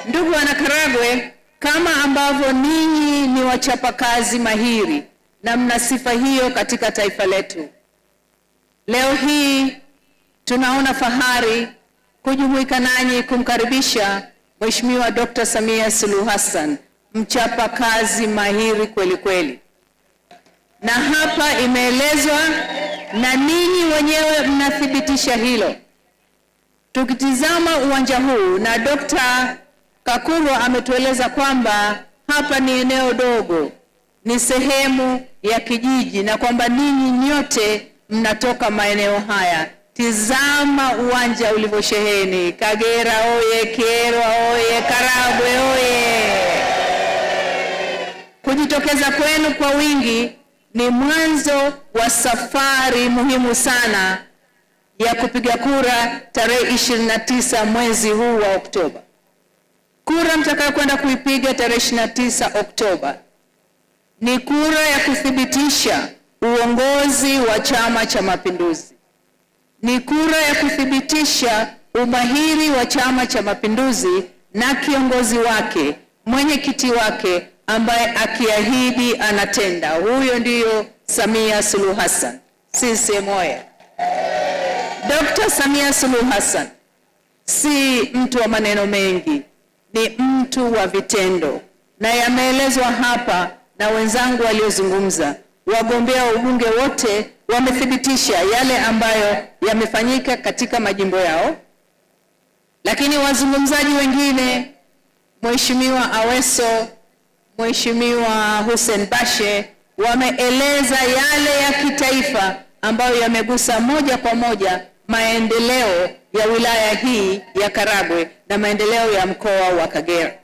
Ndugu wana Karagwe, kama ambavyo ninyi ni wachapakazi mahiri na mna sifa hiyo katika taifa letu, leo hii tunaona fahari kujumuika nanyi kumkaribisha Mheshimiwa Dr. Samia Suluhu Hassan, mchapakazi mahiri kweli kweli. Na hapa imeelezwa na ninyi wenyewe mnathibitisha hilo. Tukitizama uwanja huu, na Dr. Kakuru ametueleza kwamba hapa ni eneo dogo, ni sehemu ya kijiji, na kwamba ninyi nyote mnatoka maeneo haya. Tizama uwanja ulivyosheheni. Kagera oye, Kyerwa oye, Karagwe oye. Kujitokeza kwenu kwa wingi ni mwanzo wa safari muhimu sana ya kupiga kura tarehe 29 mwezi huu wa Oktoba. Kura mtakayokwenda kuipiga tarehe 29 Oktoba ni kura ya kuthibitisha uongozi wa Chama cha Mapinduzi. Ni kura ya kuthibitisha umahiri wa Chama cha Mapinduzi na kiongozi wake, mwenyekiti wake ambaye akiahidi anatenda. Huyo ndiyo Samia Suluhu Hassan. CCM oye! Dr. Samia Suluhu Hassan si mtu wa maneno mengi, ni mtu wa vitendo, na yameelezwa hapa na wenzangu waliozungumza. Wagombea wa ubunge wote wamethibitisha yale ambayo yamefanyika katika majimbo yao, lakini wazungumzaji wengine, Mheshimiwa Aweso, Mheshimiwa Hussein Bashe, wameeleza yale ya kitaifa ambayo yamegusa moja kwa moja maendeleo ya wilaya hii ya Karagwe na maendeleo ya mkoa wa Kagera.